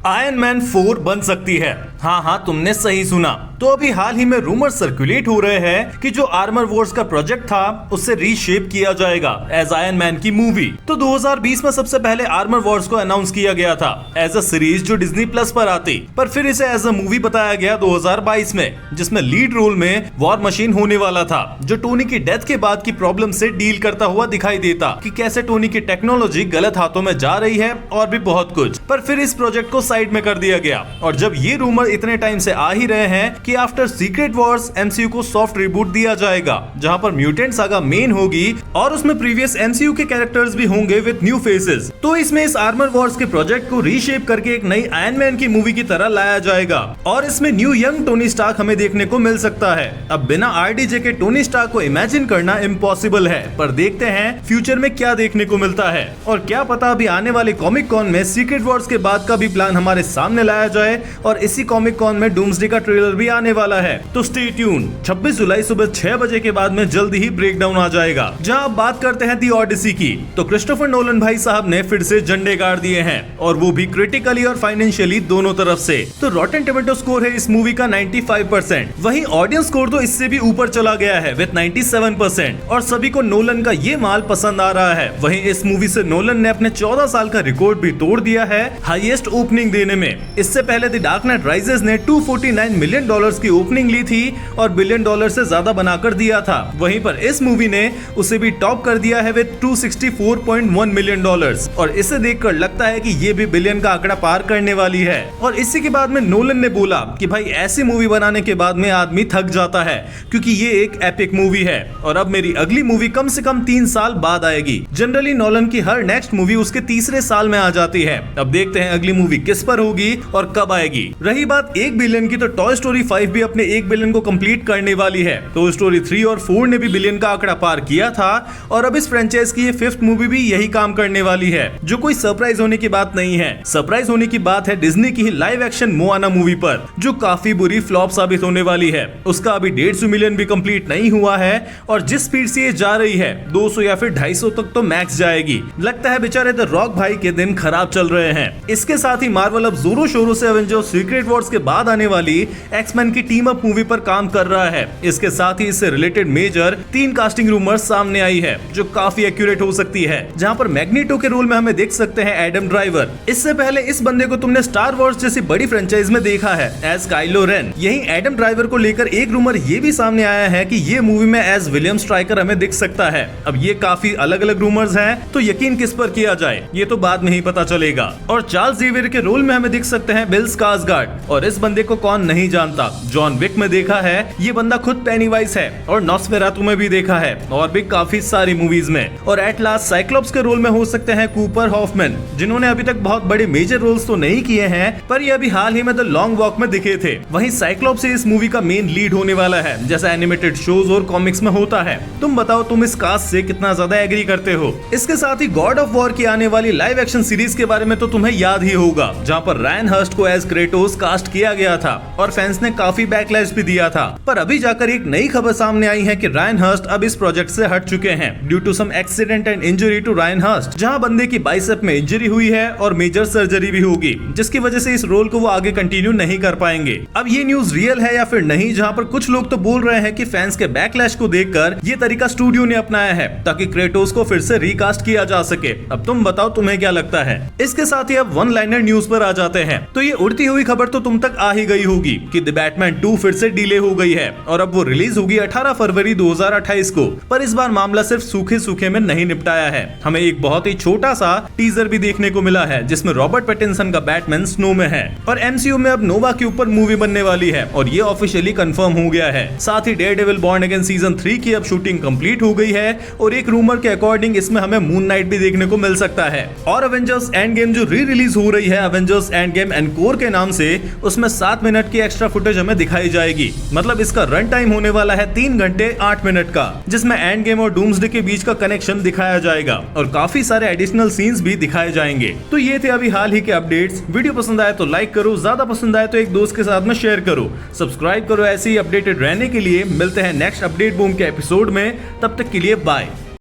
Iron man 4 बन सकती है। हाँ, तुमने सही सुना। तो अभी हाल ही में रूमर सर्कुलेट हो रहे हैं कि जो आर्मर वॉर्स का प्रोजेक्ट था उससे रीशेप किया जाएगा एज आयरन मैन की मूवी। तो 2020 में सबसे पहले आर्मर वॉर्स को अनाउंस किया गया था एज अ सीरीज जो डिज्नी प्लस पर आती, पर फिर इसे एज अ मूवी बताया गया 2022 में, जिसमें लीड रोल में वॉर मशीन होने वाला था जो टोनी की डेथ के बाद की प्रॉब्लम से डील करता हुआ दिखाई देता कि कैसे टोनी की टेक्नोलॉजी गलत हाथों में जा रही है और भी बहुत कुछ। पर फिर इस प्रोजेक्ट को साइड में कर दिया गया और जब ये रूमर इतने टाइम से आ ही रहे हैं कि आफ्टर सीक्रेट वॉर्स एमसीयू को सॉफ्ट रिबूट दिया जाएगा जहां पर म्यूटेंट सागा मेन होगी और उसमें प्रीवियस एमसीयू के कैरेक्टर्स भी होंगे विद न्यू फेसेस। तो इसमें इस आर्मर वॉर्स के प्रोजेक्ट को रीशेप करके एक नई आयरन मैन की मूवी की तरह लाया जाएगा और इसमें न्यू यंग टोनी स्टार्क हमें देखने को मिल सकता है। अब बिना आरडीजे के टोनी स्टार्क को इमेजिन करना इम्पॉसिबल है, पर देखते हैं फ्यूचर में क्या देखने को मिलता है और क्या पता अभी आने वाले कॉमिक कॉन में सीक्रेट वॉर्स के बाद का भी प्लान हमारे सामने लाया जाए और इसी कॉमिक कॉन में डूम्सडे का ट्रेलर भी आने वाला है। तो स्टे ट्यून, 26 जुलाई सुबह 6 बजे के बाद में जल्दी ही ब्रेकडाउन आ जाएगा। जहां अब बात करते हैं दी ऑडिसी की, तो क्रिस्टोफर नोलन भाई साहब ने फिर से झंडे गाड़ दिए हैं और वो भी क्रिटिकली और फाइनेंशियली दोनों तरफ से। तो रॉटेन टोमेटो स्कोर है इस मूवी का 95%, वहीं ऑडियंस स्कोर तो इससे भी ऊपर चला गया है विद 97% और सभी को नोलन का ये माल पसंद आ रहा है। वहीं इस मूवी से नोलन ने अपने 14 साल का रिकॉर्ड भी तोड़ दिया है हाईएस्ट ओपनिंग देने में। इससे पहले द डार्क नाइट राइजेस ने $249 मिलियन की ओपनिंग ली थी और $1 बिलियन से ज्यादा बनाकर दिया था। वहीं पर इस मूवी ने उसे भी टॉप कर दिया है विद $264.1 मिलियन और इसे देखकर लगता है कि ये भी बिलियन का आंकड़ा पार करने वाली है। और इसी के बाद में नोलन ने बोला कि भाई ऐसी मूवी बनाने के बाद में आदमी थक जाता है क्योंकि ये एक एपिक मूवी है और अब मेरी अगली मूवी कम से कम 3 साल बाद आएगी। जनरली नोलन की हर नेक्स्ट मूवी उसके तीसरे साल में आ जाती है। अब देखते हैं अगली मूवी किस पर होगी और कब आएगी। रही बात 1 बिलियन की, तो टॉय स्टोरी 5 भी अपने 1 बिलियन को कंप्लीट करने वाली है। टॉय स्टोरी 3 और 4 ने भी बिलियन का आंकड़ा पार किया था और अब इस फ्रेंचाइज की ये 5th मूवी भी यही काम करने वाली है, जो कोई सरप्राइज होने की बात नहीं है। सरप्राइज होने की बात है डिज्नी की ही लाइव एक्शन मोआना मूवी पर, जो काफी बुरी फ्लॉप साबित होने वाली है। उसका अभी 150 मिलियन भी कंप्लीट नहीं हुआ है और जिस स्पीड से ये जा रही है 200 या फिर 250 तक तो मैक्स जाएगी। लगता है बेचारे द रॉक भाई के दिन खराब चल रहे हैं। इसके साथ ही मार्वल अब जोरों शोरों से एवेंजर्स सीक्रेट वॉर्स के बाद आने वाली एक्समैन की टीम अप मूवी पर काम कर रहा है। इसके साथ ही इससे रिलेटेड मेजर 3 कास्टिंग रूमर्स सामने आई है जो काफी एक्यूरेट हो सकती है, जहां पर मैग्नेटो के रोल में हमें देख सकते हैं एडम ड्राइवर। इससे पहले इस बंदे को तुमने स्टार वॉर्स जैसी बड़ी फ्रेंचाइज में देखा है एज काइलो रेन। यही एडम ड्राइवर को लेकर एक रूमर ये भी सामने आया है कि ये मूवी में एज विलियम स्ट्राइकर हमें दिख सकता है। अब ये काफी अलग अलग रूमर्स हैं, तो यकीन किस पर किया जाए ये तो बाद में ही पता चलेगा। और चार्ल्स ज़ेवियर के रोल में हमें दिख सकते हैं बिल स्कार्सगार्ड और इस बंदे को कौन नहीं जानता, जॉन विक में देखा है, ये बंदा खुद पेनीवाइज है और नॉस्फेरातु में भी देखा है और भी काफी सारी मूवीज में। और एट लास्ट साइक्लोप्स के रोल में हो सकते हैं कूपर हॉफमैन, जिन्होंने अभी तक बहुत बड़े मेजर रोल्स तो नहीं किए हैं, पर ये अभी हाल ही में द लॉन्ग वॉक में दिखे थे। वहीं साइक्लोप्स से इस मूवी का मेन लीड होने वाला है, जैसा एनिमेटेड शोज और कॉमिक्स में होता है। तुम बताओ तुम इस कास्ट से कितना ज्यादा एग्री करते हो। इसके साथ ही गॉड ऑफ वॉर की आने वाली लाइव एक्शन सीरीज के बारे में तो तुम्हें याद ही होगा, जहाँ पर रायन हर्स्ट को एज क्रेटोस कास्ट किया गया था और फैंस ने काफी बैकलैश भी दिया था। पर अभी जाकर एक नई खबर सामने आई है कि रायन हर्स्ट अब इस प्रोजेक्ट से हट चुके हैं due to some accident and injury to Ryan Hurst, जहां बंदे की बाइसेप में इंजरी हुई है और मेजर सर्जरी भी होगी, जिसकी वजह से इस रोल को वो आगे कंटिन्यू नहीं कर पाएंगे। अब ये न्यूज रियल है या फिर नहीं, जहां पर कुछ लोग तो बोल रहे हैं कि फैंस के बैकलैश को देखकर ये तरीका स्टूडियो ने अपनाया है ताकि क्रेटोस को फिर से रिकास्ट किया जा सके। अब तुम बताओ तुम्हें क्या लगता है। इसके साथ ही अब वन लाइनर न्यूज पर आ जाते हैं। तो ये उड़ती हुई खबर तो तुम तक आ ही गई होगी कि द बैटमैन 2 फिर से डिले हो गई है और अब वो रिलीज होगी 18 फरवरी 2028 को। पर इस बार मामला सिर्फ सूखे सूखे में नहीं निपटाया है। हमें एक बहुत ही छोटा सा टीजर भी देखने को मिला है जिसमें रॉबर्ट पैटिंसन का बैटमैन स्नो में है और एमसीयू में अब नोवा के ऊपर मूवी बनने वाली है और ये ऑफिशियली कंफर्म हो गया है। साथ ही डेयरडेविल बॉर्न अगेन सीजन 3 की अब शूटिंग कंप्लीट हो गई है और एक रूमर के अकॉर्डिंग इसमें हमें मून नाइट भी देखने को मिल सकता है। और एवेंजर्स एंड गेम जो री रिलीज हो रही है एवेंजर्स एंड गेम एनकोर के नाम से, उसमें 7 मिनट की एक्स्ट्रा फुटेज हमें दिखाई जाएगी। मतलब इसका रन टाइम होने वाला है 3 घंटे 8 मिनट का, जिसमें एंड गेम और डूम्सडे के बीच का कनेक्शन दिखाया जाएगा और काफी सारे एडिशनल सीन्स भी दिखाए जाएंगे। तो ये थे अभी हाल ही के अपडेट्स। वीडियो पसंद आए तो लाइक करो, ज्यादा पसंद आए तो एक दोस्त के साथ में शेयर करो, सब्सक्राइब करो ऐसे ही अपडेटेड रहने के लिए। मिलते हैं नेक्स्ट अपडेट बूम के एपिसोड में, तब तक के लिए बाय।